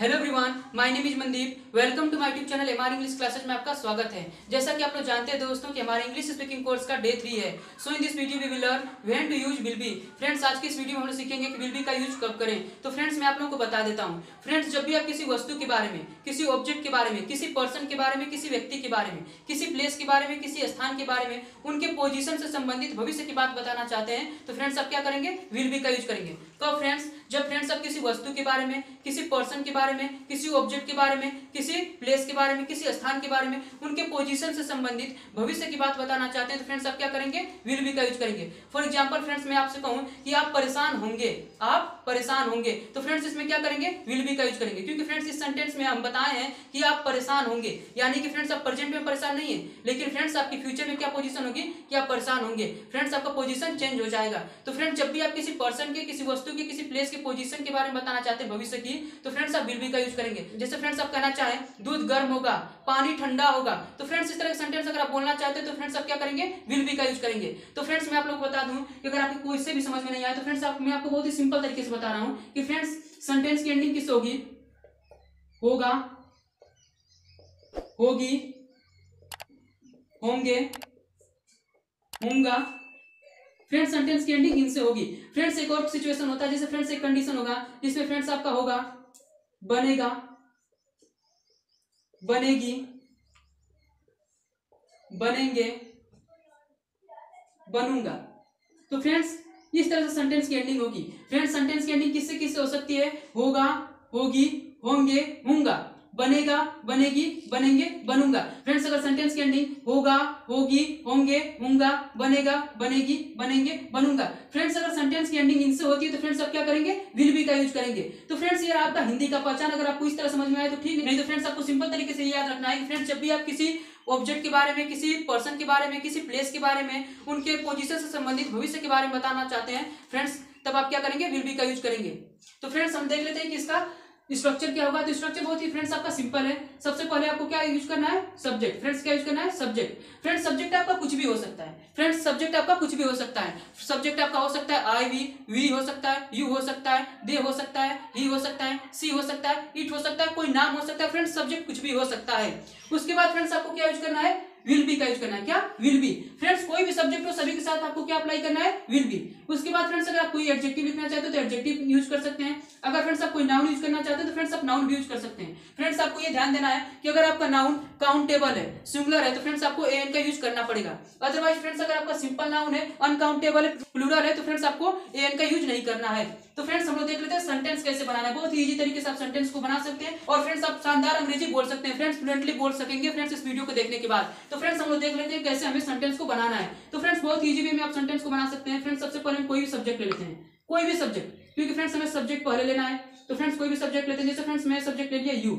Hello everyone, my name is Mandeep. Welcome to my YouTube channel MR English classes में आपका स्वागत है। जैसा कि आप लोग जानते हैं दोस्तों कि हमारे इंग्लिश स्पीकिंग कोर्स का डे 3 है। So in this video we will learn when to use will be. Friends, आज की इस वीडियो में हम लोग सीखेंगे कि विल बी का यूज कब करें। तो फ्रेंड्स, मैं आप लोगों को बता देता हूँ। फ्रेंड्स, जब भी आप किसी वस्तु के बारे में, किसी ऑब्जेक्ट के बारे में, किसी पर्सन के बारे में, किसी व्यक्ति के बारे में, किसी प्लेस के बारे में, किसी स्थान के बारे में, उनके पोजीशन से संबंधित भविष्य की बात बताना चाहते हैं तो फ्रेंड्स आप क्या करेंगे? विल बी का यूज करेंगे। तो फ्रेंड्स, जब फ्रेंड्स आप किसी वस्तु के बारे में, किसी पर्सन के बारे में, किसी ऑब्जेक्ट के बारे में, किसी प्लेस के बारे में, किसी स्थान के बारे में, उनके पोजीशन से संबंधित भविष्य की बात बताना चाहते हैं तो फ्रेंड्स आप क्या करेंगे? विल बी का यूज करेंगे। फॉर एग्जांपल फ्रेंड्स, मैं आपसे कहूं कि आप परेशान होंगे, आप परेशान होंगे, तो फ्रेंड्स इसमें क्या करेंगे? विल बी का यूज करेंगे। क्योंकि फ्रेंड्स इस सेंटेंस में हम बताए हैं कि आप परेशान होंगे, यानी कि फ्रेंड्स आप प्रेजेंट में परेशान नहीं है, लेकिन फ्रेंड्स आपकी फ्यूचर में क्या पोजीशन होगी कि आप परेशान होंगे। फ्रेंड्स आपका पोजीशन चेंज हो जाएगा। तो फ्रेंड्स, जब भी आप किसी पर्सन के, किसी वस्तु के, किसी प्लेस के पोजीशन के बारे में बताना चाहते हैं भविष्य की, तो फ्रेंड्स आप विल बी का यूज करेंगे। जैसे फ्रेंड्स आप कहना चाहें दूध गर्म होगा, पानी ठंडा होगा, तो फ्रेंड्स इस तरह का सेंटेंस अगर आप बोलना चाहते हैं तो फ्रेंड्स आप क्या करेंगे? विल बी का यूज करेंगे। तो फ्रेंड्स, मैं आप लोगों को बता दूं कि अगर आपको कोई से भी समझ में नहीं आया तो फ्रेंड्स मैं आपको बहुत ही सिंपल तरीके से बता रहा हूं कि फ्रेंड्स सेंटेंस की एंडिंग किससे होगी? होगा, होगी, होंगे, होगा। फ्रेंड्स सेंटेंस की एंडिंग इनसे होगी। फ्रेंड्स, एक और सिचुएशन होता है, जैसे फ्रेंड्स एक कंडीशन होगा जिसमें फ्रेंड्स आपका होगा बनेगा, बनेगी, बनेंगे, बनूंगा। तो फ्रेंड्स इस तरह से सेंटेंस की एंडिंग होगी। फ्रेंड्स, सेंटेंस की एंडिंग किससे किससे हो सकती है? होगा, होगी, होंगे, होऊंगा, बनेगा, बनेगी, बनेंगे, बनूंगा। फ्रेंड्स, अगर सेंटेंस की एंडिंग होगा, होगी, होंगे, होऊंगा, बनेगा, बनेगी, बनेंगे, बनूंगा, फ्रेंड्स अगर सेंटेंस की एंडिंग इनसे होती है तो फ्रेंड्स आप क्या करेंगे? विल बी का यूज करेंगे। तो फ्रेंड्स, ये आपका हिंदी का पहचान। अगर आपको इस तरह समझ में आए तो ठीक है, नहीं तो फ्रेंड्स आपको सिंपल तरीके से याद रखना है कि फ्रेंड्स जब भी आप किसी ऑब्जेक्ट के बारे में, किसी पर्सन के बारे में, किसी प्लेस के बारे में, उनके पोजीशन से संबंधित भविष्य के बारे में बताना चाहते हैं फ्रेंड्स, तब आप क्या करेंगे? विल बी का यूज करेंगे। तो फ्रेंड्स हम देख लेते हैं कि इसका स्ट्रक्चर क्या होगा। तो स्ट्रक्चर बहुत ही फ्रेंड्स आपका सिंपल है। सबसे पहले आपको क्या यूज करना है? सब्जेक्ट। फ्रेंड्स क्या यूज करना है? सब्जेक्ट। फ्रेंड्स सब्जेक्ट आपका कुछ भी हो सकता है। फ्रेंड्स सब्जेक्ट आपका कुछ भी हो सकता है। सब्जेक्ट आपका हो सकता है आई वी हो सकता है, यू हो सकता है, दे हो सकता है, ही हो सकता है, सी हो सकता है, इट हो सकता है, कोई नाम हो सकता है। फ्रेंड्स सब्जेक्ट कुछ भी हो सकता है। उसके बाद फ्रेंड्स आपको क्या यूज करना है? विल बी का यूज करना है। क्या? Will be. फ्रेंड्स कोई भी सब्जेक्ट हो सभी के साथ आपको क्या अप्लाई करना है? Will be. उसके बाद फ्रेंड्स अगर आप कोई एडजेक्टिव लिखना चाहते हो तो एडजेक्टिव यूज कर सकते हैं। अगर फ्रेंड्स आप कोई नाउन यूज करना चाहते हो तो फ्रेंड्स आप नाउन भी यूज कर सकते हैं। फ्रेंड्स आपको ये ध्यान देना है कि अगर आपका नाउन काउंटेबल है, सिंगुलर है, तो फ्रेंड्स आपको एन का यूज करना पड़ेगा। अदरवाइज फ्रेंड्स अगर आपका सिंपल नाउन है, अनकाउंटेबल है, प्लूरल है, तो फ्रेंड्स आपको एन का यूज नहीं करना है। तो फ्रेंड्स हम लोग देख लेते हैं सेंटेंस कैसे बनाना है। बहुत ही इजी तरीके से आप सेंटेंस को बना सकते हैं और फ्रेंड्स आप शानदार अंग्रेजी बोल सकते हैं। फ्रेंड्स फ्लुएंटली बोल सकेंगे फ्रेंड्स इस वीडियो को देखने के बाद। तो फ्रेंड्स हम लोग देख लेते हैं कैसे हमें सेंटेंस को बनाना है। तो फ्रेंड्स बहुत इजी वे में आप सेंटेंस को बना सकते हैं। फ्रेंड्स सबसे पहले हम कोई भी सब्जेक्ट ले लेते हैं, कोई भी सब्जेक्ट, क्योंकि फ्रेंड्स हमें सब्जेक्ट पहले लेना है। तो फ्रेंड्स कोई भी सब्जेक्ट लेते हैं। जैसे फ्रेंड्स मैं सब्जेक्ट ले लिया यू।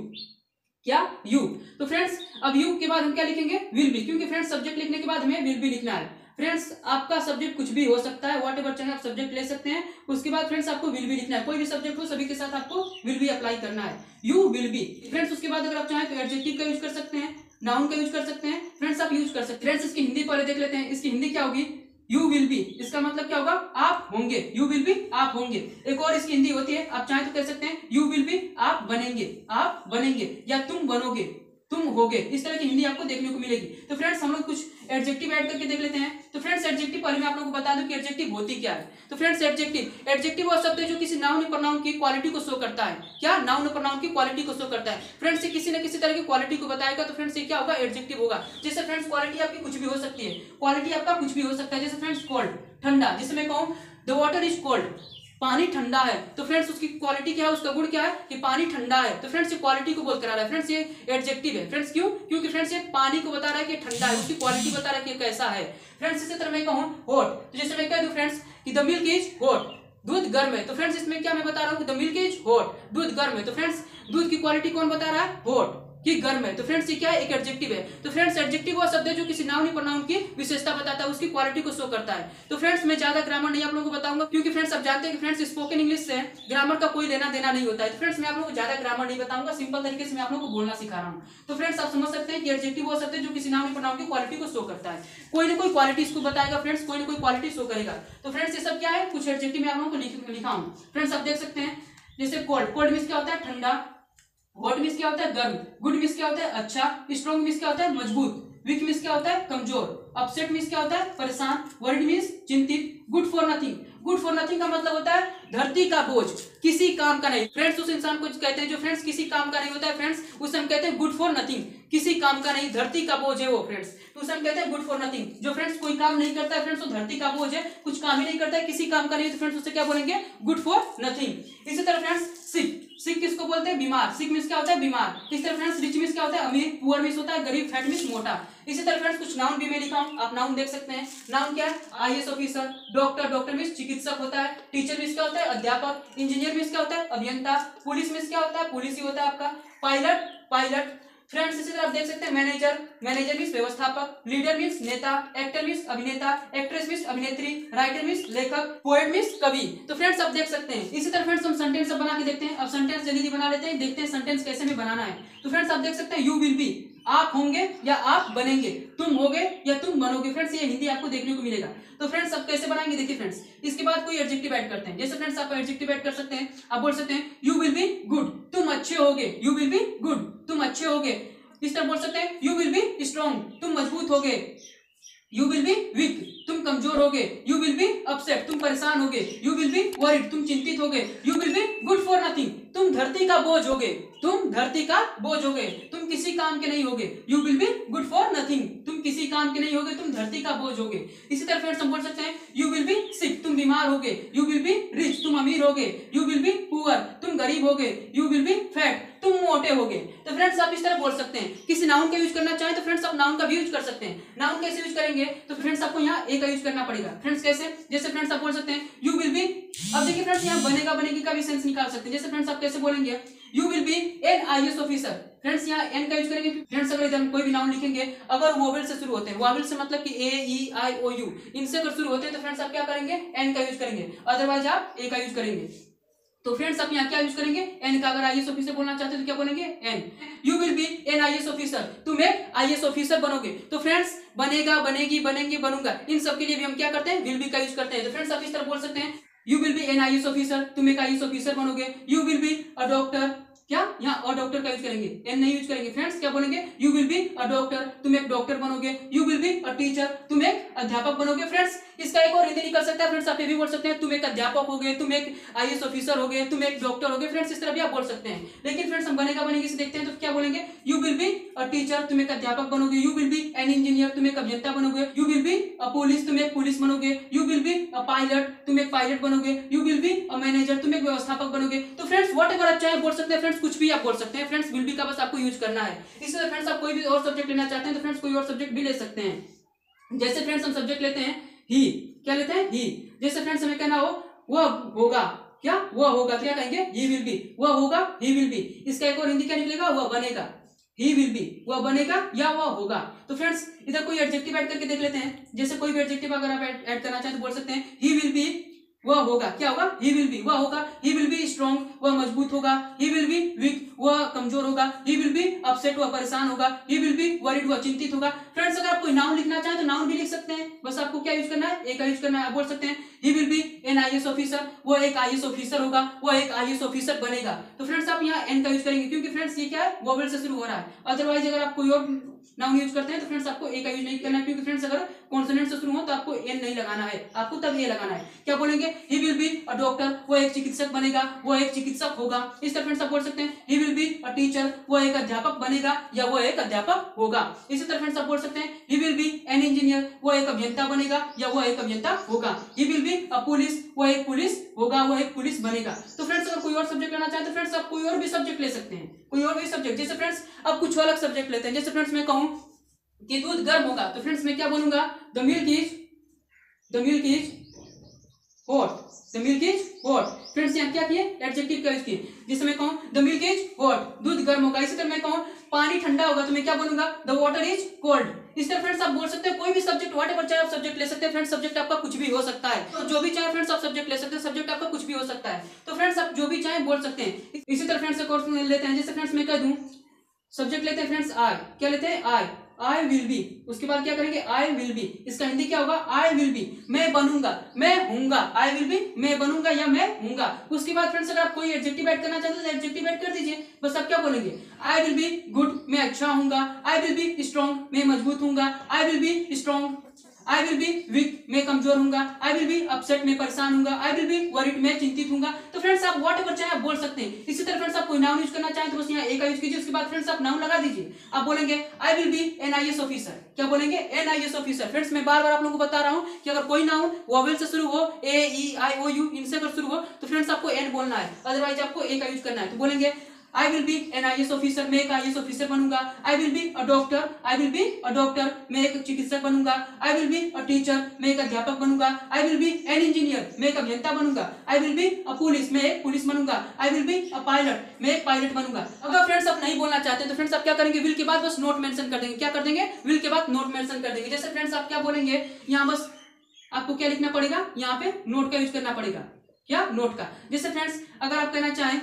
क्या? यू। तो फ्रेंड्स अब यू के बाद हम क्या लिखेंगे? विल बी, क्योंकि फ्रेंड्स सब्जेक्ट लिखने के बाद हमें विल बी लिखना है। फ्रेंड्स आपका सब्जेक्ट कुछ भी हो सकता है, व्हाट एवर चाहे आप सब्जेक्ट ले सकते हैं। उसके बाद फ्रेंड्स आपको विल बी लिखना है। कोई भी सब्जेक्ट हो सभी के साथ आपको विल बी अप्लाई करना है। You will be. फ्रेंड्स उसके बाद अगर आप चाहें तो एडजेक्टिव का यूज कर सकते हैं, नाउन का यूज कर सकते हैं। फ्रेंड्स आप यूज कर सकते हैं। फ्रेंड्स इसकी हिंदी पहले देख लेते हैं। इसकी हिंदी क्या होगी? You will B. इसका मतलब क्या होगा? आप होंगे। यू विल बी, आप होंगे। एक और इसकी हिंदी होती है, आप चाहें तो कह सकते हैं यू विल बी, आप बनेंगे, आप बनेंगे, या तुम बनोगे, तुम होगे। इस तरह की हिंदी आपको देखने को मिलेगी। तो फ्रेंड्स हम लोग कुछ एडजेक्टिव ऐड करके देख लेते हैं। तो फ्रेंड्स एडजेक्टिव पहले मैं आप लोगों को बता दूं कि एडजेक्टिव होती क्या है। तो फ्रेंड्स एडजेक्टिव वो शब्द है जो किसी नाउन या प्रोनाउन की क्वालिटी को शो करता है। क्या? नाउन और प्रोनाउन की क्वालिटी को शो करता है। फ्रेंड्स ये किसी न किसी तरह की क्वालिटी को बताएगा। तो फ्रेंड्स ये क्या होगा? एडजेक्टिव होगा। जैसे फ्रेंड्स क्वालिटी आपकी कुछ भी हो सकती है। क्वालिटी आपका कुछ भी हो सकता है। जैसे फ्रेंड्स कोल्ड, ठंडा। जैसे मैं कहूं द वाटर इज कोल्ड, पानी ठंडा है, तो फ्रेंड्स उसकी क्वालिटी क्या है? उसका गुण क्या है? कि पानी ठंडा है। तो फ्रेंड्स ये क्वालिटी को बोल करा रहा है। फ्रेंड्स ये एडजेक्टिव है। फ्रेंड्स क्यों? क्योंकि फ्रेंड्स ये पानी को बता रहा है कि ठंडा है, उसकी क्वालिटी बता रहा है कि कैसा है। फ्रेंड्स इसी तरह मैं कहूं हॉट, तो जैसे मैं कह दूं फ्रेंड्स कि द मिल्क इज हॉट, दूध गर्म है, तो फ्रेंड्स इसमें क्या मैं बता रहा हूं कि द मिल्क इज हॉट, दूध गर्म है। तो फ्रेंड्स दूध की क्वालिटी कौन बता रहा है? हॉट, कि गर्म है। तो फ्रेंड्स ये क्या है? एक एडजेक्टिव है। तो फ्रेंड्स एडजेक्टिव वो शब्द है जो किसी नाउन या प्रोनाउन की विशेषता बताता है, उसकी क्वालिटी को शो करता है। तो फ्रेंड्स मैं ज्यादा ग्रामर नहीं आप लोगों को बताऊंगा, क्योंकि फ्रेंड्स आप जानते हैं कि फ्रेंड्स स्पोकन इंग्लिश से ग्रामर का कोई लेना देना नहीं होता है। तो फ्रेंड्स मैं आप लोगों को ज्यादा ग्रामर नहीं बताऊंगा, सिंपल तरीके से मैं आप लोगों को बोलना सिखा रहा हूं। तो फ्रेंड्स आप समझ सकते हैं कि एडजेक्टिव वो शब्द है जो किसी नाउन या प्रोनाउन की क्वालिटी को शो करता है। कोई ना कोई क्वालिटी इसको बताएगा फ्रेंड्स, कोई ना कोई क्वालिटी शो करेगा। तो फ्रेंड्स ये सब क्या है? कुछ एडजेक्टिव मैं आप लोगों को लिखा हूं। फ्रेंड्स आप देख सकते हैं जैसे कोल्ड, कोल्ड मींस क्या होता है? ठंडा। हॉट मीन्स क्या होता है गर्म, गुड मीन्स क्या होता है अच्छा, स्ट्रॉन्ग मीन्स क्या होता है मजबूत, वीक मीन्स क्या होता है कमजोर, अपसेट मीन्स क्या होता है परेशान, वरीड मीन्स चिंतित, good for nothing, good for nothing का मतलब होता है धरती का बोझ, किसी काम का नहीं। फ्रेंड्स उस इंसान को कहते हैं जो फ्रेंड्स किसी काम का नहीं होता है फ्रेंड्स, उसे हम कहते हैं गुड फॉर नथिंग, किसी काम का नहीं, धरती का बोझ है वो फ्रेंड्स, तो उसे हम कहते हैं गुड फॉर नथिंग। जो फ्रेंड्स कोई काम नहीं करता है फ्रेंड्स, वो धरती का बोझ है, कुछ काम ही नहीं करता है, किसी काम का नहीं, तो फ्रेंड्स उसे क्या बोलेंगे गुड फॉर नथिंग। इसी तरह फ्रेंड्स सिक, सिक किसको बोलते हैं बीमार, सिक मींस क्या होता है बीमार। इस तरह फ्रेंड्स रिच मींस क्या होता है अमीर, पुअर मींस होता है गरीब, फैट मींस मोटा। इसी तरह फ्रेंड्स कुछ नाउन भी मैं लिखा हूं, आप नाउन देख सकते हैं। नाउन क्या है IAS officer, doctor, doctor means चिकित्सक होता है, टीचर मींस क्या होता है अध्यापक, इंजीनियर मींस क्या होता है अभियंता, पुलिस मींस क्या होता है पुलिस ही होता है आपका, पायलट, पायलट। फ्रेंड्स इसी तरह आप देख सकते हैं मैनेजर, मैनेजर मींस व्यवस्थापक, लीडर मींस नेता, एक्टर मींस अभिनेता, एक्ट्रेस मींस अभिनेत्री, राइटर मींस लेखक, पोएट मींस कवि। तो फ्रेंड्स आप देख सकते हैं। इसी तरह फ्रेंड्स हम सेंटेंस बना के देखते हैं। अब सेंटेंस जल्दी बना लेते हैं, देखते हैं सेंटेंस कैसे में बनाना है। तो फ्रेंड्स आप देख सकते हैं यू विल बी, आप होंगे या आप बनेंगे, तुम होगे या तुम बनोगे। फ्रेंड्स ये हिंदी आपको देखने को मिलेगा। तो फ्रेंड्स अब कैसे बनाएंगे देखिए फ्रेंड्स, इसके बाद कोई एडजेक्टिव ऐड करते हैं। जैसे फ्रेंड्स आप एडजेक्टिव ऐड कर सकते हैं, आप बोल सकते हैं यू विल बी गुड, तुम अच्छे होगे, यू विल बी गुड, तुम अच्छे होगे। इस तरह बोल सकते हैं यू विल बी स्ट्रॉन्ग, तुम मजबूत होगे, यू विल बी वीक, तुम कमजोर होगे, यू विल बी अपसेट, तुम परेशान होगे, यू विल बी वरीड, तुम चिंतित होगे, you will be good for nothing, तुम धरती का बोझ होगे, तुम धरती का बोझ होगे, तुम किसी काम के नहीं होगे, you will be good for nothing, तुम किसी काम के नहीं होगे, तुम धरती का बोझ होगे। इसी तरह फ्रेंड्स हम बोल सकते हैं यू विल बी सिक, तुम बीमार होगे, यू विल बी रिच, तुम अमीर होगे, यू विल बी पुअर, तुम गरीब होगे, यू विल बी फैट, तुम मोटे होगे। तो फ्रेंड्स आप इस तरह बोल सकते हैं। किसी नाउन का यूज करना चाहें तो फ्रेंड्स आप नाउन का भी यूज कर सकते हैं। नाउन कैसे यूज करेंगे तो फ्रेंड्स आपको यहाँ ए का यूज करना पड़ेगा। फ्रेंड्स कैसे, जैसे फ्रेंड्स आप बोल सकते हैं यू विल बी, अब देखिए फ्रेंड्स यहाँ बनेगा बनेगी का भी सेंस निकाल सकते हैं। जैसे फ्रेंड्स आप कैसे बोलेंगे you will be an IAS officer. Friends यहाँ एन का यूज करेंगे। फ्रेंड्स अगर इधर हम कोई भी नाउन लिखेंगे अगर वोवेल से शुरू होते हैं, वोवेल से मतलब कि ए ई आई ओ यू, इनसे अगर शुरू होते हैं तो फ्रेंड्स आप क्या करेंगे एन का यूज करेंगे, अदरवाइज आप ए का यूज करेंगे। तो फ्रेंड्स आप यहाँ क्या यूज करेंगे एन का। अगर आईएएस ऑफिसर बोलना चाहते हैं तो क्या बोलेंगे an. You will be an IAS officer, तुम एक आईएएस ऑफिसर बनोगे। तो फ्रेंड्स बनेगा, बनेगी, बनेंगे, बनूंगा, इन सब के लिए भी हम क्या करते हैं विल बी का यूज करते हैं। तो फ्रेंड्स आप इस तरह बोल सकते हैं you will be an IAS officer, तुम एक आईएएस ऑफिसर बनोगे। You will be a doctor, क्या यहाँ अ डॉक्टर का यूज करेंगे, एन नहीं यूज करेंगे। फ्रेंड्स क्या बोलेंगे you will be a doctor, तुम एक डॉक्टर बनोगे। You will be a teacher, तुम एक अध्यापक बनोगे। फ्रेंड्स इसका एक और हिंदी निकल सकता है। फ्रेंड्स आप ये भी बोल सकते हैं तुम एक अध्यापक होगे, तुम एक आईएएस ऑफिसर होगे, तुम एक डॉक्टर होगे। फ्रेंड्स इस तरह भी आप बोल सकते हैं। लेकिन फ्रेंड्स हम बनेगा बनेगी से देखते हैं तो क्या बोलेंगे you will be a teacher, तुम एक अध्यापक बनोगे। You will be an engineer, तुम एक अभियंता बनोगे। You will be a police, तुम एक पुलिस बनोगे। You will be a pilot, तुम एक पायलट बनोगे। You will be a manager, तुम एक व्यवस्थापक बनोगे। तो फ्रेंड्स वट एवर आप चाहे बोल सकते हैं। फ्रेंड्स कुछ भी आप बोल सकते हैं। फ्रेंड्स विल बी का बस आपको यूज करना है। इसी तरह फ्रेंड्स आप कोई भी और सब्जेक्ट लेना चाहते हैं तो फ्रेंड्स कोई और सब्जेक्ट भी ले सकते हैं। जैसे फ्रेंड्स हम सब्जेक्ट लेते हैं ही, क्या लेते हैं ही। जैसे फ्रेंड्स हमें कहना हो वह होगा, क्या वह होगा, क्या कहेंगे ही विल बी, वह होगा ही विल बी। इसका एक और हिंदी क्या निकलेगा वह बनेगा, ही विल बी, वह बनेगा या वह होगा। तो फ्रेंड्स इधर कोई एडजेक्टिव ऐड करके देख लेते हैं। जैसे कोई भी एडजेक्टिव अगर आप ऐड करना चाहें तो बोल सकते हैं ही विल बी, वह होगा, क्या होगा ही विल बी, वह होगा। ही विल बी स्ट्रॉन्ग, वह मजबूत होगा। ही विल बी वीक, वह कमजोर होगा। ही विल बी अपसेट, वह परेशान होगा। ही विल बी वरीड, वह चिंतित होगा। फ्रेंड्स अगर आप कोई नाउन लिखना चाहें तो नाउन भी लिख सकते हैं। बस आपको क्या यूज करना है ए का यूज करना है। आप बोल सकते हैं he will be an IAS officer, वो एक आईएएस ऑफिसर होगा, वो एक आईएएस ऑफिसर बनेगा। तो फ्रेंड्स आप यहाँ एन का यूज करेंगे क्योंकि फ्रेंड्स ये क्या है वोवेल से शुरू हो रहा है। अदरवाइज अगर आप कोई और नाउन यूज करते हैं तो फ्रेंड्स आपको ए का यूज नहीं करना है क्योंकि फ्रेंड्स अगर कॉन्सोनेंट से शुरू हो तो आपको एन नहीं लगाना है, आपको तब ए लगाना है। क्या बोलेंगे he will be a doctor, वो एक चिकित्सक बनेगा, वो एक चिकित्सक होगा। इस तरह फ्रेंड्स आप बोल सकते हैं he will be a teacher, वो एक अध्यापक बनेगा या वो एक अध्यापक होगा। इसी तरह फ्रेंड्स आप बोल सकते हैं he will be an engineer, वो एक अभियंता बनेगा या वो एक अभियंता होगा। He will be a police, वो एक पुलिस होगा, वो एक पुलिस बनेगा। तो फ्रेंड्स अगर कोई और सब्जेक्ट लेना चाहे तो फ्रेंड्स आप कोई और भी सब्जेक्ट ले सकते हैं, कोई और भी सब्जेक्ट। जैसे फ्रेंड्स अब कुछ अलग सब्जेक्ट लेते हैं। जैसे फ्रेंड्स मैं कहूं कि दूध गर्म होगा तो फ्रेंड्स मैं क्या बोलूंगा the milk is hot, the milk is hot. Friends यहाँ क्या किए एडजेक्टिव का यूज किए। जैसे मैं कहूं द मिल्क इज हॉट, दूध गर्म होगा। इसी तरह मैं कहूं पानी ठंडा होगा तो मैं क्या बोलूंगा द वाटर इज कोल्ड। इस तरह फ्रेंड्स आप बोल सकते हैं कोई भी सब्जेक्ट व्हाट एवर चाहे आप सब्जेक्ट ले सकते हैं। फ्रेंड्स सब्जेक्ट आपका कुछ भी हो सकता है, तो जो भी चाहे फ्रेंड्स आप सब्जेक्ट ले सकते हैं। सब्जेक्ट आपका कुछ भी हो सकता है, तो फ्रेंड्स आप जो भी चाहे बोल सकते हैं। इसी तरह फ्रेंड्स एक और लेते हैं। जैसे फ्रेंड्स मैं कह दूं सब्जेक्ट लेते हैं फ्रेंड्स आई, क्या लेते हैं आई, आई विल बी, उसके बाद क्या करेंगे आई विल बी, इसका हिंदी क्या होगा आई विल बी, मैं बनूंगा, मैं हूंगा, आई विल बी मैं बनूंगा या मैं हूंगा। उसके बाद फ्रेंड्स अगर आप कोई एडजेक्टिव ऐड करना चाहते हो तो एडजेक्टिव ऐड कर दीजिए। बस आप क्या बोलेंगे आई विल बी गुड, मैं अच्छा हूंगा, आई विल बी स्ट्रॉन्ग, मैं मजबूत हूंगा, I will be strong, I will be weak, मैं कमजोर हूंगा, आई विल बी अपसेट, मैं परेशान हूंगा, आई विल बी वरीड, मैं चिंतित हूंगा। तो फ्रेंड्स आप व्हाट एवर चाहे आप बोल सकते हैं। इसी तरह फ्रेंड्स आप कोई नाउन यूज करना चाहें तो बस यहाँ ए का यूज कीजिए, उसके बाद फ्रेंड्स आप नाउन लगा दीजिए। आप बोलेंगे I will be an IAS officer, क्या बोलेंगे एन IAS ऑफिसर। फ्रेंड्स मैं बार बार आप लोगों को बता रहा हूं कि अगर कोई नाउन वोवेल से शुरू हो, ए ई आई ओ यू इनसे अगर शुरू हो तो फ्रेंड्स आपको एन बोलना है, अदरवाइज आपको ए का यूज करना है। तो बोलेंगे I will be an IAS officer, मैं एक IAS ऑफिसर बनूंगा, I will be a doctor, I will be a doctor, मैं एक चिकित्सक बनूंगा, I will be a teacher, मैं एक अध्यापक बनूंगा, I will be an engineer, मैं एक अभियंता बनूंगा, I will be a police, मैं एक पुलिस बनूंगा, I will be a pilot, मैं एक पायलट बनूंगा। अगर फ्रेंड्स आप नहीं बोलना चाहते तो फ्रेंड्स आप क्या करेंगे विल के बाद बस नोट मेंशन कर देंगे। क्या कर देंगे विल के बाद नोट मेंशन कर देंगे। जैसे फ्रेंड्स आप क्या बोलेंगे यहाँ बस आपको क्या लिखना पड़ेगा, यहाँ पे नोट का यूज करना पड़ेगा, क्या नोट का। जैसे फ्रेंड्स अगर आप कहना चाहें,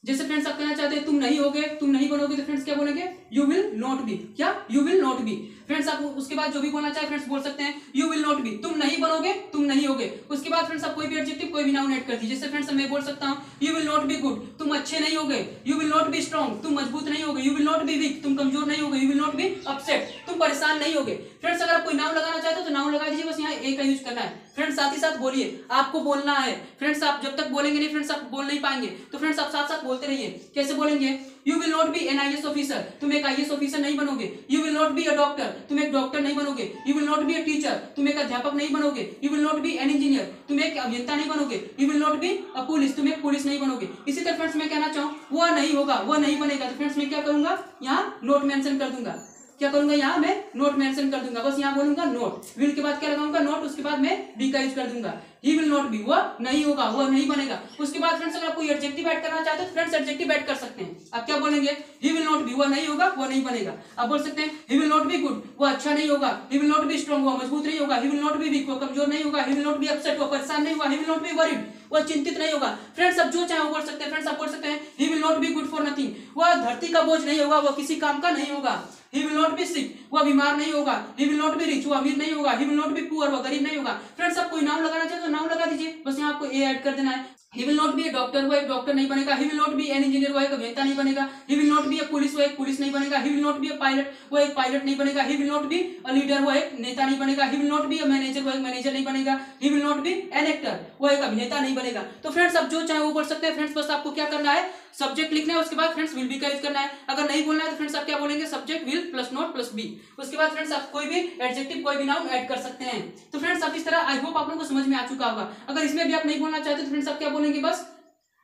जैसे फ्रेंड्स आप कहना चाहते हैं तुम नहीं होगे, तुम नहीं बनोगे, तो फ्रेंड्स क्या बोलेंगे यू विल नॉट बी, क्या you will not B. Friends आप उसके बाद जो भी बोलना चाहे फ्रेंड्स बोल सकते हैं यू विल नॉट बी, तुम नहीं बनोगे, तुम नहीं होगे। उसके बाद फ्रेंड्स आप कोई भी एडजेक्टिव कोई भी नाउन ऐड कर दीजिए। जैसे फ्रेंड्स मैं बोल सकता हूं you will not be good, तुम अच्छे नहीं होगे, you will not be strong, तुम मजबूत नहीं होगे, you will not be weak, तुम कमजोर नहीं होगे, you will not be upset, तुम परेशान नहीं होगे। फ्रेंड्स अगर आप कोई नाउन लगाना चाहते हो तो नाउन लगा दीजिए, बस यहाँ ए का यूज करना है। फ्रेंड्स साथ ही साथ बोलिए, आपको बोलना है। फ्रेंड्स आप जब तक बोलेंगे नहीं फ्रेंड्स आप बोल नहीं पाएंगे, तो फ्रेंड्स आप साथ साथ बोलते रहिए। कैसे बोलेंगे you will not be an IAS officer, तुम एक IAS ऑफिसर नहीं बनोगे, you will not be a doctor, तुम एक डॉक्टर नहीं बनोगे, you will not be a teacher, तुम एक अध्यापक नहीं बनोगे, you will not be an engineer, तुम एक अभियंता नहीं बनोगे, you will not be a police, तुम एक पुलिस नहीं बनोगे। इसी तरह फ्रेंड्स मैं कहना चाहूँ वह नहीं होगा, वह नहीं बनेगा, तो फ्रेंड्स मैं क्या करूंगा यहाँ नोट मेंशन कर दूंगा। क्या करूंगा यहाँ मैं नोट मेंशन कर दूंगा, बस यहाँ बोलूंगा नोट, विल के बाद क्या लगाऊंगा नोट, उसके बाद मैं बी का यूज कर दूंगा। ही विल नॉट बी, वह नहीं होगा, वह नहीं बनेगा। उसके बाद फ्रेंड्स अगर आप कोई एडजेक्टिव ऐड करना चाहते हो तो फ्रेंड्स एडजेक्टिव ऐड कर सकते हैं। आप क्या बोलेंगे ही विल नॉट बी, वह नहीं होगा, वह नहीं बनेगा। आप बोल सकते हैं he will not be good, वह अच्छा नहीं होगा, he will not be strong, वह मजबूत नहीं होगा, he will not be weak, वह कमजोर नहीं होगा, he will not be upset, वह परेशान नहीं होगा, he will not be worried, वह चिंतित नहीं होगा। फ्रेंड्स आप जो चाहे वो बोल सकते हैं। फ्रेंड्स आप बोल सकते हैं he will not be good for nothing, वह धरती का बोझ नहीं होगा, वह किसी काम का नहीं होगा। He will not be sick, वह बीमार नहीं होगा। He will not be rich, वह अमीर नहीं होगा। He will not be poor, वह गरीब नहीं होगा। फ्रेंड्स आप कोई नाउन लगाना चाहे तो नाउन लगा दीजिए, बस यहाँ आपको ए ऐड कर देना है। He will not be a doctor, वह एक डॉक्टर नहीं बनेगा। He will not be an engineer, वह एक अभियंता नहीं बनेगा। He will not be a police, वह एक पुलिस नहीं बनेगा। He will not be a pilot, वह एक पायलट नहीं बनेगा। He will not be a leader, वह एक नेता नहीं बनेगा। He will not be a manager, वह एक मैनेजर नहीं बनेगा। He will not be an actor, वह एक अभिनेता नहीं बनेगा। तो फ्रेंड्स आप जो चाहे वो बोल सकते हैं। फ्रेंड्स बस आपको क्या करना है सब्जेक्ट लिखना है, उसके बाद फ्रेंड्स विल बी का यूज करना है। अगर नहीं बोलना है तो फ्रेंड्स आप क्या बोलेंगे subject will plus not plus be. उसके बाद फ्रेंड्स आप कोई भी एडजेक्टिव कोई भी नाउन ऐड कर सकते हैं। तो फ्रेंड्स आप इस तरह आई होप आप लोगों को समझ में आ चुका होगा। अगर इसमें भी आप नहीं बोलना चाहते तो फ्रेंड्स आप क्या बोलेंगे बस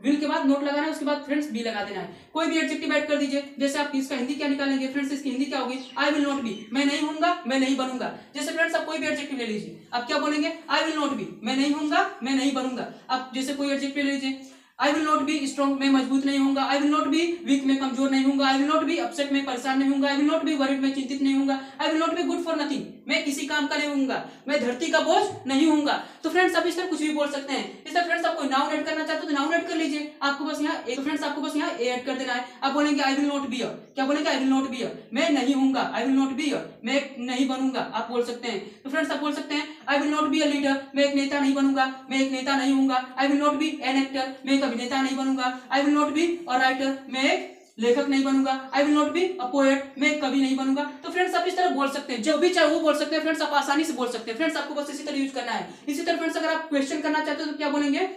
विल के बाद नोट लगाना है, उसके बाद फ्रेंड्स बी लगा देना है। कोई भी एडजेक्टिव ऐड कर दीजिए। जैसे आप इसका हिंदी क्या निकालेंगे फ्रेंड्स, इसकी हिंदी क्या होगी आई विल नॉट बी, मैं नहीं हूंगा, मैं नहीं बनूंगा। जैसे फ्रेंड्स आप कोई भी एडजेक्टिव ले लीजिए, आप क्या बोलेंगे आई विल नॉट बी, मैं नहीं हूंगा, मैं नहीं बनूंगा। आप जैसे कोई एडजेक्टिव ले लीजिए I will not B strong, मैं मजबूत नहीं होऊंगा। I will not B weak, मैं कमजोर नहीं होऊंगा। I will not B upset, मैं परेशान नहीं होऊंगा। I will not B worried, मैं चिंतित नहीं होऊंगा। I will not be good for nothing, मैं किसी काम का नहीं होऊंगा, मैं धरती का बोझ नहीं होऊंगा। तो फ्रेंड्स आप इस तरह कुछ भी बोल सकते हैं। इस तरह फ्रेंड्स आप कोई नाउन ऐड करना चाहते हो तो नाउन ऐड कर लीजिए। आपको बस यहाँ तो फ्रेंड्स आपको बस यहाँ ए ऐड कर देना है। आप बोलेंगे आई विल नॉट बी अ, क्या बोलेंगे आई विल नॉट बी अ, मैं नहीं होऊंगा। आई विल नॉट बी अ, मैं नहीं बनूंगा, आप बोल सकते हैं। तो फ्रेंड्स आप बोल सकते हैं I will not be a leader, मैं एक नेता नहीं बनूंगा, मैं एक नेता नहीं होऊंगा। I will not be an actor, मैं एक अभिनेता नहीं बनूंगा। I will not be a writer, मैं एक लेखक नहीं बनूंगा। I will not be a poet, मैं एक कवि नहीं बनूंगा। तो फ्रेंड्स आप इस तरह बोल सकते हैं, जो भी चाहे वो बोल सकते हैं। फ्रेंड्स आप आसानी से बोल सकते हैं। फ्रेंड्स आपको बस इसी तरह यूज करना है। इसी तरह फ्रेंड्स अगर आप क्वेश्चन करना चाहते हो तो क्या बोलेंगे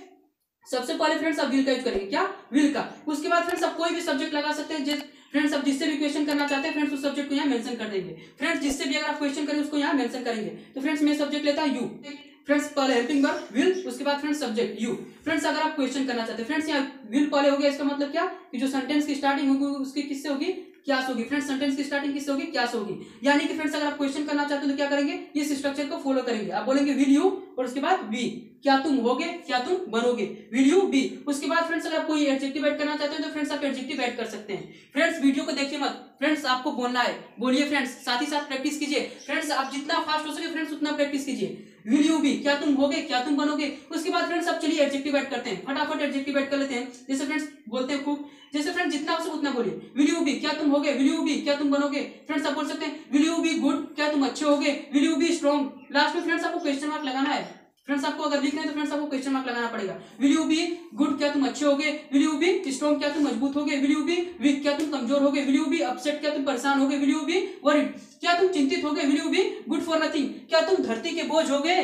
सबसे पहले फ्रेंड्स आप विल का यूज करेंगे, क्या विल का। उसके बाद फ्रेंड्स आप कोई भी सब्जेक्ट लगा सकते हैं। फ्रेंड्स आप जिससे भी क्वेश्चन करना चाहते हैं फ्रेंड्स उस सब्जेक्ट को यहाँ मेंशन कर देंगे। फ्रेंड्स जिससे भी अगर आप क्वेश्चन करें उसको यहाँ मेंशन करेंगे। तो फ्रेंड्स मैं सब्जेक्ट लेता हूँ यू। फ्रेंड्स पहले हेल्पिंग वर्ब विल, उसके बाद फ्रेंड्स सब्जेक्ट यू। फ्रेंड्स अगर आप क्वेश्चन करना चाहते हैं फ्रेंड्स यहाँ विल पहले हो गया, इसका मतलब क्या कि जो सेंटेंस की स्टार्टिंग होगी उसकी किससे होगी क्या होगी। फ्रेंड्स सेंटेंस की स्टार्टिंग किससे होगी क्या होगी। यानी कि फ्रेंड्स अगर आप क्वेश्चन करना चाहते हो तो क्या करेंगे इस स्ट्रक्चर को फॉलो करेंगे। आप बोलेंगे विल यू और उसके बाद बी, क्या तुम होगे, क्या तुम बनोगे, विल यू बी। उसके बाद फ्रेंड्स अगर आप कोई एडजेक्टिव ऐड करना चाहते हैं तो फ्रेंड्स आप एडजेक्टिव ऐड कर सकते हैं। फ्रेंड्स वीडियो को देखिए मत, फ्रेंड्स आपको बोलना है, बोलिए फ्रेंड्स, साथ ही साथ प्रैक्टिस कीजिए। फ्रेंड्स आप जितना फास्ट हो सके फ्रेंड्स उतना प्रैक्टिस कीजिए। विल यू बी, क्या तुम होगे, क्या तुम बनोगे। उसके बाद फ्रेंड्स आप चलिए एडजेक्टिव ऐड करते हैं, फटाफट एडजेक्टिव ऐड कर लेते हैं। जैसे फ्रेंड्स बोलते हैं खूब, जैसे फ्रेंड्स जितना हो सके उतना इतना बोलिए। विल यू बी, क्या तुम होगे? विल यू बी, क्या तुम बनोगे? फ्रेंड्स आप बोल सकते हैं विल यू बी गुड, क्या तुम अच्छे होगे? Will you be strong. Last में फ्रेंड्स आपको क्वेश्चन मार्क लगाना है। फ्रेंड्स आपको अगर लिखना है तो फ्रेंड्स आपको क्वेश्चन मार्क लगाना पड़ेगा। विल यू बी गुड, क्या तुम अच्छे होगे? विल यू बी स्ट्रॉन्ग, क्या तुम मजबूत होगे? विल यू बी वीक, क्या तुम कमजोर होगे? विल यू बी अपसेट, क्या तुम परेशान होगे? विल यू बी वरीड, क्या तुम चिंतित होगे? Will you be good for nothing, क्या तुम धरती के बोझ होगे?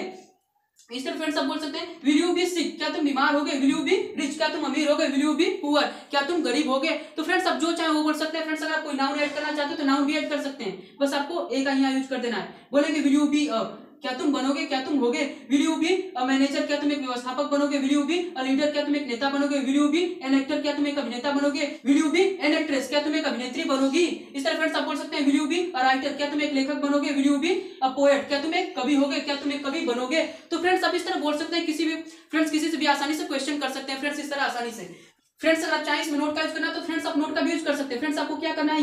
इस तरह फ्रेंड्स आप बोल सकते हैं विल यू बी सिक, क्या तुम बीमार होगे? विल यू बी रिच, क्या तुम अमीर होगे? विल यू बी पुअर, क्या तुम गरीब होगे? तो फ्रेंड्स आप जो चाहे वो बोल सकते हैं। फ्रेंड्स अगर आप कोई नाउन ऐड करना चाहते हो तो नाउन भी ऐड कर सकते हैं, बस आपको एक यहाँ यूज कर देना है। बोलेंगे विल यू बी अ, क्या तुम बनोगे? क्या तुम होगे? Will you be a manager, क्या तुम एक व्यवस्थापक बनोगे? Will you be a leader, क्या तुम एक नेता बनोगे? Will you be an actor, क्या तुम एक अभिनेता बनोगे? Will you be an actress, क्या तुम एक अभिनेत्री बनोगी? इस तरह फ्रेंड्स आप बोल सकते हैं will you be a writer, क्या तुम एक लेखक बनोगे? Will you be a poet, क्या तुम एक कवि होगे? क्या तुम एक कवि बनोगे? तो फ्रेंड्स आप इस तरह बोल सकते हैं, किसी भी फ्रेंड्स किसी से भी आसानी से क्वेश्चन कर सकते हैं फ्रेंड्स, इस तरह आसानी से। फ्रेंड्स अगर आप चाहें इसमें नोट का यूज करना तो फ्रेंड्स आप नोट का भी यूज कर सकते हैं। फ्रेंड्स आपको क्या करना है,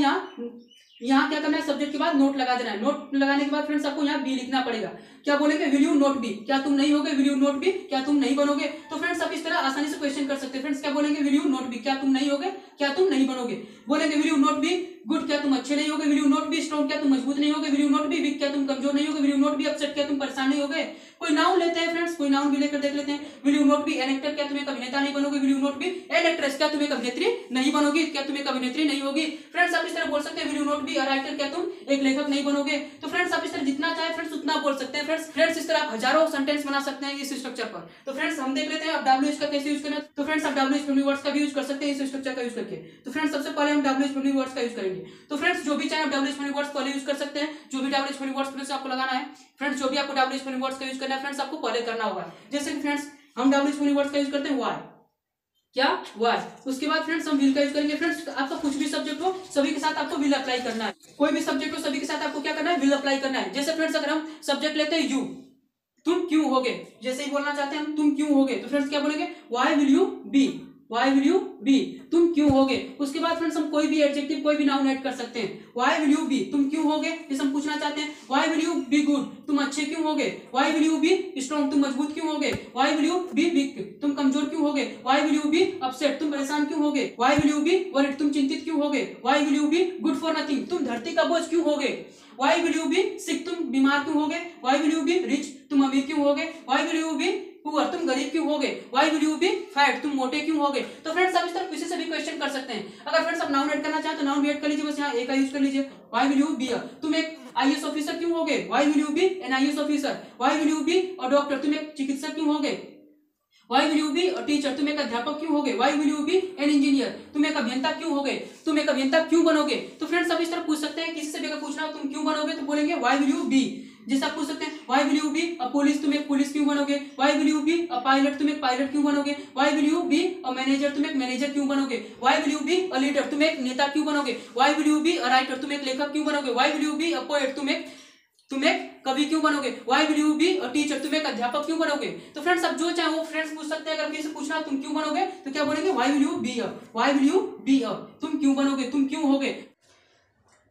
यहाँ क्या करना है, सब्जेक्ट के बाद नोट लगा देना है। नोट लगाने के बाद फ्रेंड्स आपको यहाँ बी लिखना पड़ेगा। क्या बोलेंगे? विल यू नोट बी, क्या तुम नहीं होगे? विल यू नोट बी, क्या तुम नहीं बनोगे? तो फ्रेंड्स आप इस तरह आसानी से क्वेश्चन कर सकते हैं। फ्रेंड्स क्या बोलेंगे? विल यू नोट बी, क्या तुम नहीं होगे? क्या तुम नहीं बनोगे? बोलेंगे will you not be good, क्या तुम अच्छे नहीं होगे? Will you not be strong, क्या तुम मजबूत नहीं होगे? Will you not be weak, क्या तुम कमजोर नहीं होगे? Will you not be upset, क्या तुम परेशान नहीं होगे? कोई नाउन लेते हैं फ्रेंड्स, कोई नाउन भी लेकर देख लेते हैं। Will you not be an actor, क्या तुम एक अभिनेता नहीं बनोगे? Will you not be an actress, क्या तुम एक अभिनेत्री नहीं बनोगी? क्या तुम एक अभिनेत्री नहीं होगी? फ्रेंड्स आप इस तरह बोल सकते हैं will you not be a writer, क्या तुम एक लेखक नहीं बनोगे? तो फ्रेंड्स आप इस तरह जितना चाहे फ्रेंड्स उतना बोल सकते हैं। फ्रेंड्स इस तरह आप हजारों सेंटेंस बना सकते हैं इस स्ट्रक्चर पर। तो फ्रेंड्स हम देख लेते हैं अब डब्ल्यूएच का कैसे यूज करना है। तो फ्रेंड्स आप डब्ल्यूएच फैमिली वर्ड्स का भी यूज कर सकते हैं इस स्ट्रक्चर का यूज करके। तो फ्रेंड्स सबसे पहले हम डब्ल्यूएच फैमिली वर्ड्स का यूज करेंगे। तो फ्रेंड्स जो भी चाहे आप डब्ल्यूएच फैमिली वर्ड्स पहले यूज कर सकते हैं। जो भी डब्ल्यूएच फैमिली वर्ड्स पहले से आपको लगाना है फ्रेंड्स, जो भी आपको डब्ल्यूएच फैमिली वर्ड्स का यूज करना है फ्रेंड्स आपको पहले करना होगा। जैसे कि फ्रेंड्स हम डब्ल्यूएच फैमिली वर्ड्स का यूज करते हैं वाई, क्या वाई। उसके बाद फ्रेंड्स हम विल का यूज करेंगे। फ्रेंड्स आपका कुछ भी सब्जेक्ट हो सभी के साथ आपको विल अप्लाई करना है। कोई भी सब्जेक्ट हो सभी के साथ आपको क्या करना है? विल अप्लाई करना है। जैसे फ्रेंड्स अगर हम सब्जेक्ट लेते हैं यू, तुम क्यों होगे, जैसे ही बोलना चाहते हैं हम तुम क्यों होगे, तो फ्रेंड्स क्या बोलेंगे? Why will you be, why will you be, तुम क्यों होगे। उसके बाद फ्रेंड्स हम कोई भी एडजेक्टिव कोई भी नाउन ऐड कर सकते हैं। व्हाई विल यू बी, तुम क्यों होगे, जैसे हम पूछना चाहते हैं why will you be good, तुम अच्छे क्यों होगे? Why will you be strong, तुम मजबूत क्यों होगे? Why will you be weak, तुम कमजोर क्यों होगे? Why will you be upset, तुम परेशान क्यों होगे? Why will you be worried, तुम चिंतित क्यों होगे? Why will you be good for nothing, तुम धरती का बोझ क्यों होगे? व्हाई विल यू बी सिक, तुम बीमार क्यों होगे? Why will you be rich, तुम अमीर क्यों होगे? Why will you be poor, तुम गरीब क्यों होगे? Why will you B fat, तुम मोटे क्यों होगे? तो फ्रेंड्स आप इस तरह किसी से भी क्वेश्चन कर सकते हैं। अगर फ्रेंड्स आप नाउन ऐड करना चाहें तो नाउन भी ऐड कर लीजिए, बस यहाँ ए का यूज कर लीजिए। Why will you be a, तुम एक आईएएस ऑफिसर क्यों होगे? Why will you be an IAS officer? Why will you be a doctor, तुम एक चिकित्सक क्यों होगे? Why will you be a teacher, तुम एक अध्यापक क्यों होगे? Why will you be an engineer, तुम एक अभियंता क्यों होगे? तुम एक अभियंता क्यों बनोगे? तो फ्रेंड्स आप इस तरह पूछ सकते हैं, किसी से भी अगर पूछना हो तुम क्यों बनोगे तो बोलेंगे व्हाई विल यू बी। जैसे आप पूछ सकते हैं why will you be a police, तुम एक पुलिस क्यों बनोगे? Why will you be a pilot, तुम एक पायलट क्यों बनोगे? Why will you be a manager, तुम एक मैनेजर क्यों बनोगे? Why will you be a leader, तुम एक नेता क्यों बनोगे? Why will you be a writer, तुम एक लेखक क्यों बनोगे? Why will you be a poet, तुम एक कवि क्यों बनोगे? Why will you be a teacher, तुम एक अध्यापक क्यों बनोगे? तो फ्रेंड्स आप जो चाहे वो फ्रेंड्स पूछ सकते हैं। अगर किसी से पूछना तुम क्यों बनोगे तो क्या बोलेंगे? Why will you be a, why will you be a, तुम क्यों बनोगे, तुम क्यों होगे।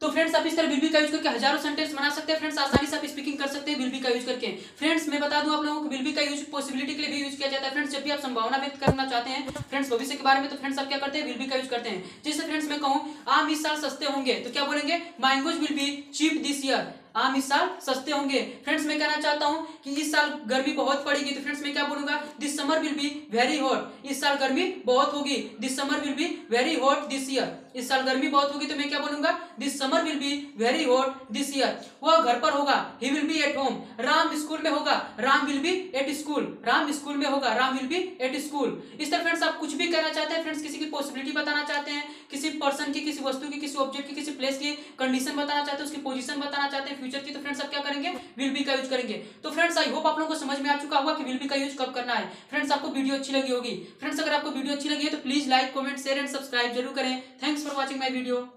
तो फ्रेंड्स आप इस तरह विल बी का यूज करके हजारों सेंटेंस बना सकते हैं। फ्रेंड्स आसानी से आप स्पीकिंग कर सकते हैं विल बी का यूज करके। फ्रेंड्स मैं बता दूं आप लोगों को विल बी का यूज पॉसिबिलिटी के लिए भी यूज किया जाता है। फ्रेंड्स जब भी आप संभावना व्यक्त करना चाहते हैं फ्रेंड्स भविष्य के बारे में, तो फ्रेंड्स आप क्या करते हैं? विल बी का यूज करते हैं। जैसे फ्रेंड्स मैं कहूं आम इस साल सस्ते होंगे तो क्या बोलेंगे? Mangoes will be cheap this year, आम इस साल सस्ते होंगे। फ्रेंड्स मैं कहना चाहता हूं कि इस साल गर्मी बहुत पड़ेगी तो फ्रेंड्स मैं क्या बोलूंगा? This summer will be very hot, इस साल गर्मी बहुत होगी। This summer will be very hot this year, इस साल गर्मी बहुत होगी तो मैं क्या बोलूंगा? This summer will be very hot this year. वह घर पर होगा, he will be at home. Ram school में होगा, Ram will be at school, Ram school में होगा, Ram will be at school. इस तरह फ्रेंड्स आप कुछ भी कहना चाहते हैं फ्रेंड्स, किसी की पॉसिबिलिटी बताना चाहते हैं, किसी पर्सन की, किसी वस्तु की, किसी ऑब्जेक्ट की, किसी प्लेस की कंडीशन बताना चाहते हैं, उसकी पोजीशन बताना चाहते हैं फ्यूचर की, तो फ्रेंड्स आप क्या करेंगे? विल बी का यूज करेंगे। तो फ्रेंड्स आई होप आप लोगों को समझ में आ चुका होगा कि विल बी का यूज कब करना है। फ्रेंड्स आपको वीडियो अच्छी लगी होगी। फ्रेंड्स अगर आपको वीडियो अच्छी लगी है तो please like, comment, share and subscribe जरूर करें। Thanks for watching my video.